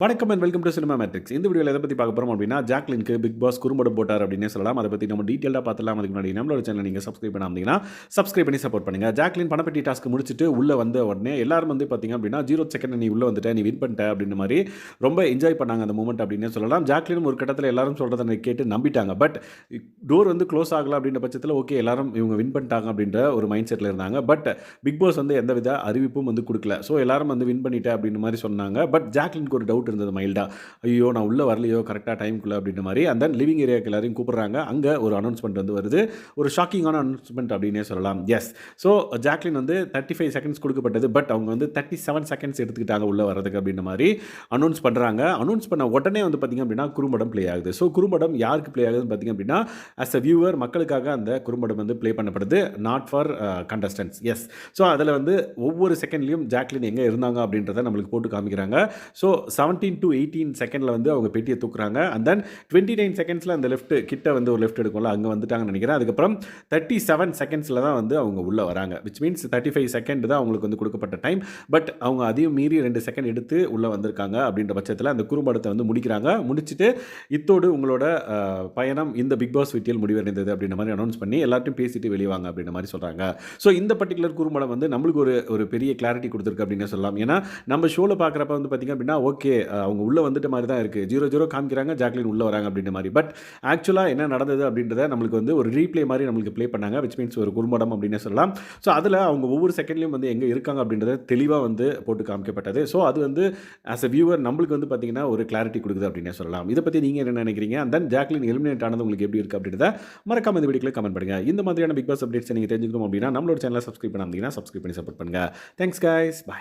வணக்கம் and welcome to cinema matrix. இந்த வீடியோவில் எதை பற்றி பார்க்க போகிறோம் அப்படின்னா, ஜாக்லினுக்கு பிக் பாஸ் குறும்படம் போட்டார் அப்படின்னே சொல்லலாம். அதை பற்றி நம்ம டீட்டெயிலாக பார்த்துலாம். அதுக்கு முன்னாடி நம்மளோட சேனல் நீங்கள் சப்ஸ்கிரைப் பண்ணாமீங்கன்னா சப்ஸ்கிரைப் பண்ணி சப்போர்ட் பண்ணுங்கள். ஜாக்லின் பணப்பெட்டி டாஸ்க் முடிச்சுட்டு உள்ளே வந்த உடனே எல்லாரும் வந்து பார்த்தீங்க அப்படின்னா 0 செகண்ட் நீ உள்ளே வந்துட்ட, நீ வின் பண்ணிட்ட அப்படின்ற மாதிரி ரொம்ப என்ஜாய் பண்ணாங்க அந்த மூமெண்ட் அப்படின்னே சொல்லலாம். ஜாக்லினும் ஒரு கட்டத்தில் எல்லாரும் சொல்கிறத கேட்டு நம்பிட்டாங்க. பட் டோர் வந்து க்ளோஸ் ஆகலாம் அப்படின்ற பட்சத்தில் ஓகே எல்லாரும் இவங்க வின் பண்ணிட்டாங்க அப்படின்ற ஒரு மைண்ட் செட்டில் இருந்தாங்க. பட் பிக் பாஸ் வந்து எந்த வித அறிவிப்பும் வந்து கொடுக்கல. ஸோ எல்லாரும் வந்து வின் பண்ணிட்டேன் அப்படின்ற மாதிரி சொன்னாங்க. பட் ஜாக்லினுக்கு ஒரு டவுட் இருந்தது மைல்டாக. ஐயோ நான் உள்ளே வரலையோ கரெக்டாக டைமுக்குள்ளே அப்படின்ற மாதிரி. அந்த லிவிங் ஏரியாவுக்கு எல்லாரையும் கூப்பிட்றாங்க. அங்கே ஒரு அனௌன்ஸ்மெண்ட் வந்து வருது. ஒரு ஷாக்கிங்கான அனௌன்ஸ்மெண்ட் அப்படின்னே சொல்லலாம். எஸ், ஸோ ஜாக்லின் வந்து 35 செகண்ட்ஸ் கொடுக்கப்பட்டது. பட் அவங்க வந்து 37 செகண்ட்ஸ் எடுத்துக்கிட்டாங்க உள்ளே வரதுக்கு அப்படின்ற மாதிரி அனௌன்ஸ் பண்ணுறாங்க. அனௌன்ஸ் பண்ண உடனே வந்து பார்த்திங்க அப்படின்னா குறும்படம் ப்ளே ஆகுது. ஸோ குறும்படம் யாருக்கு ப்ளே ஆகுதுன்னு பார்த்திங்க அப்படின்னா அஸ் அ வியூவர் மக்களுக்காக அந்த குறும்படம் வந்து ப்ளே பண்ணப்படுது. Not for contestants. Yes, so அதில் வந்து ஒவ்வொரு செகண்ட்லையும் ஜாக்லின் எங்கே இருந்தாங்க அப்படின்றத நம்மளுக்கு போட்டு காமிக்கிறாங்க. ஸோ 17 to 18 செகண்டில் வந்து அவங்க பெட்டியை தூக்குறாங்க. அண்ட் தென் 29 செகண்ட்ஸில் அந்த லெஃப்ட் கிட்ட வந்து ஒரு லெஃப்ட் எடுக்கும்ல, அங்கே வந்துட்டாங்கன்னு நினைக்கிறேன். அதுக்கப்புறம் 37 செகண்ட்ஸில் தான் வந்து அவங்க உள்ளே வராங்க. விச் மீன்ஸ் 35 செகண்ட் தான் அவங்களுக்கு வந்து கொடுக்கப்பட்ட டைம். பட் அவங்க அதையும் மீறி 2 செகண்ட் எடுத்து உள்ளே வந்திருக்காங்க. அப்படின்ற பட்சத்தில் அந்த குறும்படத்தை வந்து முடிக்கிறாங்க. முடிச்சுட்டு இத்தோடு உங்களோட பயணம் இந்த பிக் பாஸ் வீட்டில் முடிவடைந்தது அப்படின்ற மாதிரி அனௌன்ஸ் பண்ணி எல்லாத்தையும் பேசிட்டு வெளியே வாங்க அப்படின்ற மாதிரி சொல்கிறாங்க. ஸோ இந்த பர்டிகுலர் குறும்படம் வந்து நம்மளுக்கு ஒரு பெரிய கிளாரிட்டி கொடுத்துருக்கு அப்படின்னு சொல்லலாம். ஏன்னா நம்ம ஷோவில் பார்க்குறப்ப வந்து பார்த்திங்க அப்படின்னா ஓகே அவங்க உள்ளே வந்துட்ட மாதிரி தான் இருக்குது. 0-0 காமிக்கிறாங்க, ஜாக்லின் உள்ளே வராங்க அப்படின்ற மாதிரி. பட் ஆக்சுவலாக என்ன நடந்தது அப்படின்றத நம்மளுக்கு வந்து ஒரு ரீப்ளே மாதிரி நம்மளுக்கு ப்ளே பண்ணாங்க. விச் மீன்ஸ் ஒரு குறும்படம் அப்படின்னு சொல்லலாம். ஸோ அதில் அவங்க ஒவ்வொரு செகண்ட்லையும் வந்து எங்கே இருக்காங்க அப்படின்றத தெளிவாக வந்து போட்டு காமிக்கப்பட்டது. ஸோ அது வந்து ஆஸ் அ வியூவர் நம்மளுக்கு வந்து பார்த்திங்கன்னா ஒரு கிளாரிட்டி கொடுக்குது அப்படின்னே சொல்லலாம். இதை பற்றி நீங்கள் என்ன நினைக்கிறீங்க? அண்ட் தென் ஜாக்லின் எலிமினேட் ஆனது உங்களுக்கு எப்படி இருக்குது அப்படின்றத மறக்காம இந்த வீடியோவில் கமெண்ட் பண்ணுங்கள். இந்த மாதிரியான பிக் பாஸ் அப்டேட்ஸ் நீங்கள் தெரிஞ்சுக்கணும் அப்படின்னா நம்மளோட சேனலை சப்ஸ்கிரைப் பண்ணாமல் சப்ஸ்கிரைப் பண்ணி சப்போர்ட் பண்ணுங்கள். தேங்க்ஸ் கைஸ், பாய்.